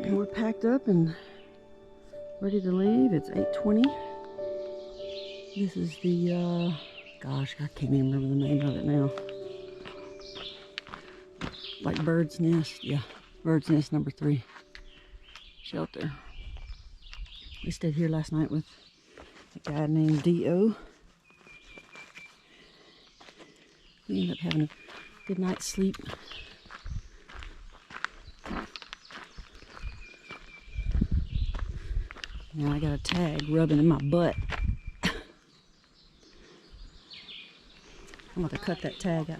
And we're packed up and ready to leave. It's 8:20. This is the, gosh, I can't even remember the name of it now. Like Bird's Nest. Yeah, Bird's Nest number 3 shelter. We stayed here last night with a guy named D.O. We ended up having a good night's sleep. Now I got a tag rubbing in my butt. I'm going to cut that tag out.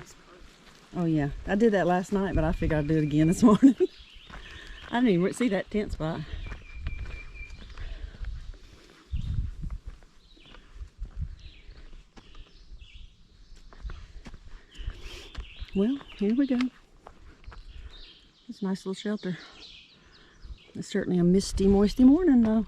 Oh yeah, I did that last night, but I figured I'd do it again this morning. I didn't even see that tent spot. Well, here we go. It's a nice little shelter. It's certainly a misty, moisty morning though.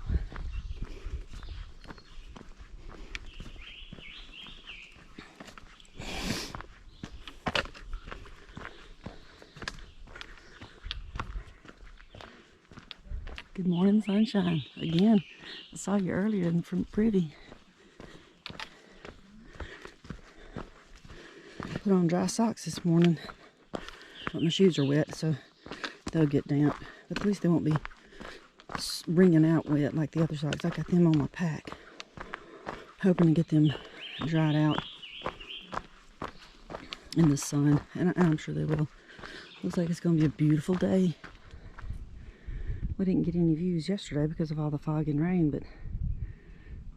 Good morning, sunshine. Again, I saw you earlier and from pretty. Put on dry socks this morning. But my shoes are wet, so they'll get damp. But at least they won't be wringing out wet like the other socks. I got them on my pack. Hoping to get them dried out in the sun. And I'm sure they will. Looks like it's going to be a beautiful day. We didn't get any views yesterday because of all the fog and rain, but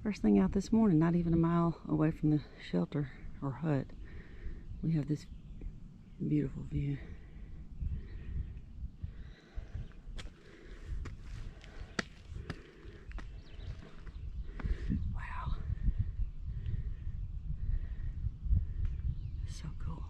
first thing out this morning, not even a mile away from the shelter or hut, we have this beautiful view. Wow. So cool.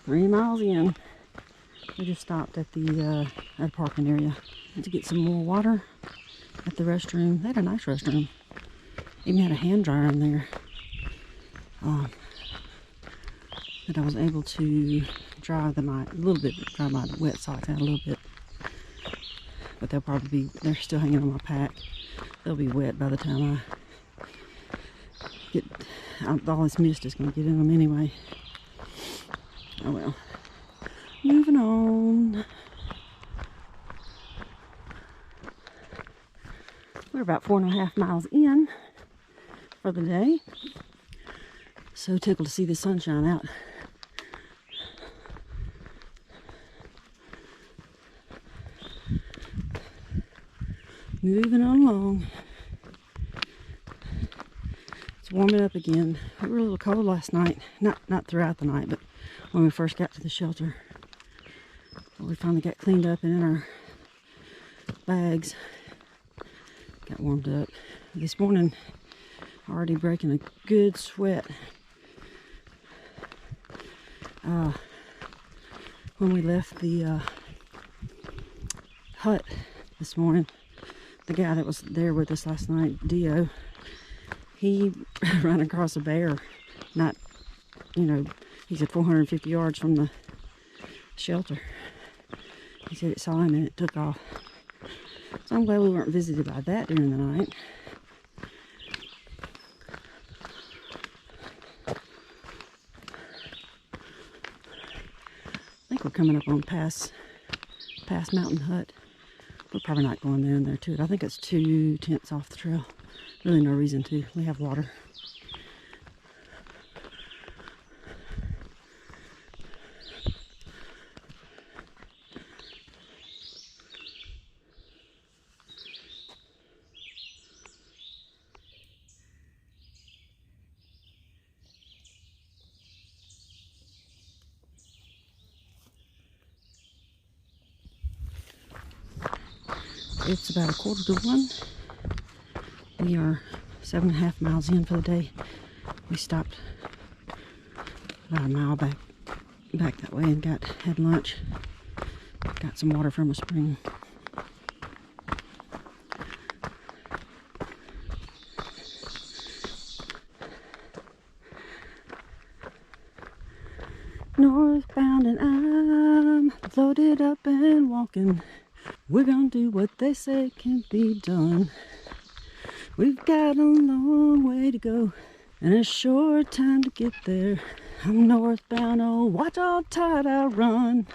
3 miles in. We just stopped at the parking area to get some more water at the restroom. They had a nice restroom. Even had a hand dryer in there. That I was able to dry my wet socks out a little bit. But they'll probably be, they're still hanging on my pack. They'll be wet by the time I get, all this mist is going to get in them anyway. Oh well. Moving on. We're about 4.5 miles in for the day. So tickled to see the sunshine out. Moving on along. It's warming up again. We were a little cold last night. Not throughout the night, but when we first got to the shelter. But we finally got cleaned up and in our bags. Got warmed up. This morning, already breaking a good sweat. When we left the hut this morning, the guy that was there with us last night, Dio, he ran across a bear. Not, you know, he said 450 yards from the shelter. He said it saw him and it took off. So I'm glad we weren't visited by that during the night. I think we're coming up on past Mountain Hut. We're probably not going there in there to it. I think it's 2 tents off the trail. Really no reason to. We have water. It's about 1:45. We are 7.5 miles in for the day. We stopped about a mile back that way and had lunch. Got some water from a spring. Northbound and I'm loaded up and walking. We're gonna do what they say can be done. We've got a long way to go and a short time to get there. I'm northbound, oh, watch how tight I run.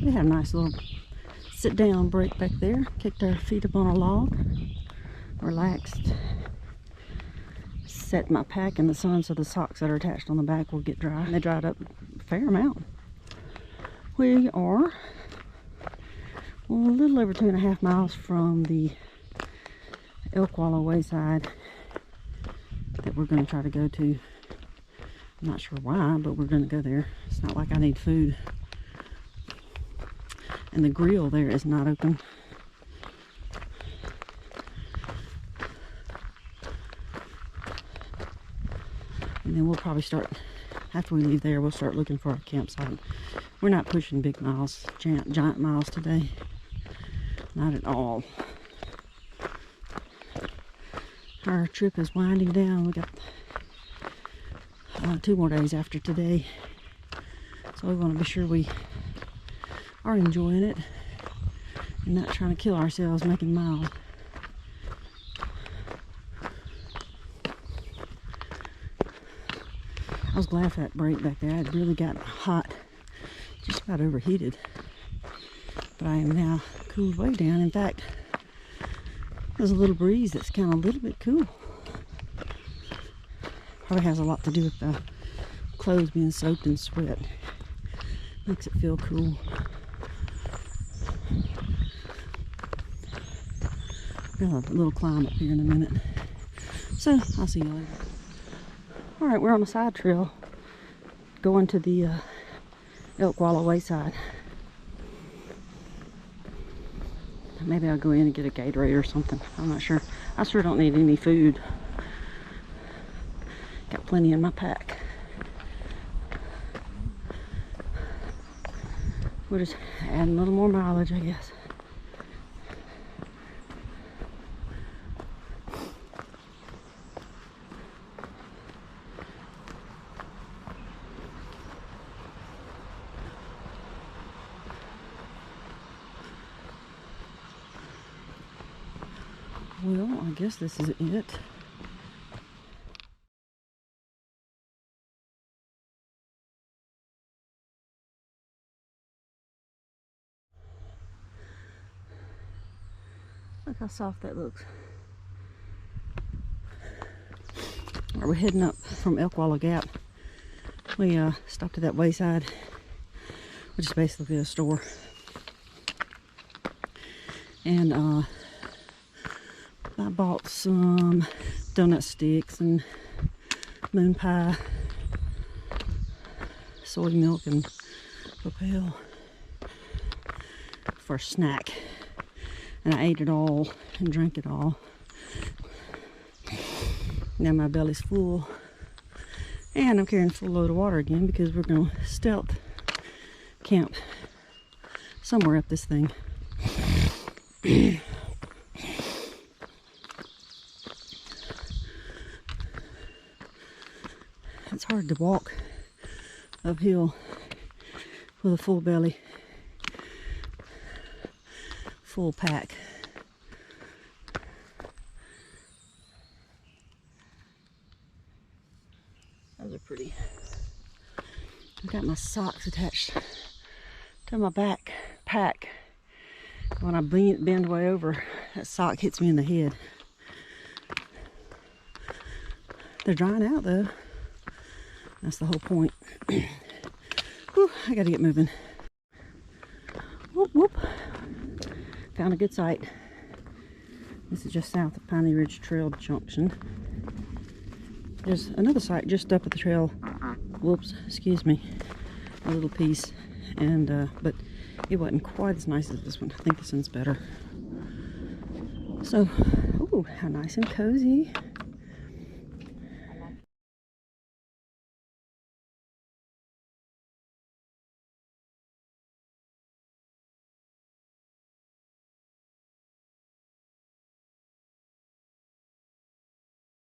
We had a nice little sit down break back there. Kicked our feet up on a log, relaxed, set my pack in the sun so the socks that are attached on the back will get dry. And they dried up a fair amount. We are a little over 2.5 miles from the Elkwallow Wayside that we're going to try to go to. I'm not sure why, but we're going to go there. It's not like I need food. And the grill there is not open. And then we'll probably start, after we leave there, we'll start looking for a campsite. We're not pushing big miles, giant miles today. Not at all. Our trip is winding down. We got 2 more days after today. So we want to be sure we are enjoying it and not trying to kill ourselves making miles. I was glad for that break back there. I had really gotten hot, just about overheated. But I am now cooled way down. In fact, there's a little breeze that's kind of a little bit cool. Probably has a lot to do with the clothes being soaked in sweat. Makes it feel cool. Got a little climb up here in a minute. So, I'll see you later. Alright, we're on a side trail going to the Elkwallow Wayside. Maybe I'll go in and get a Gatorade or something. I'm not sure. I sure don't need any food. Got plenty in my pack. We'll just add a little more mileage, I guess. Well, I guess this is it. Look how soft that looks. We're heading up from Elkwallow Gap. We stopped at that wayside, which is basically a store. And I bought some donut sticks and moon pie, soy milk, and Propel for a snack. And I ate it all and drank it all. Now my belly's full. And I'm carrying a full load of water again because we're going to stealth camp somewhere up this thing. It's hard to walk uphill with a full belly, full pack. Those are pretty. I've got my socks attached to my back pack. When I bend way over, that sock hits me in the head. They're drying out though. That's the whole point. Whew, I gotta get moving. Whoop, whoop. Found a good site. This is just south of Piney Ridge Trail Junction. There's another site just up at the trail whoops, excuse me, a little piece, and but it wasn't quite as nice as this one. I think this one's better. So, ooh, how nice and cozy.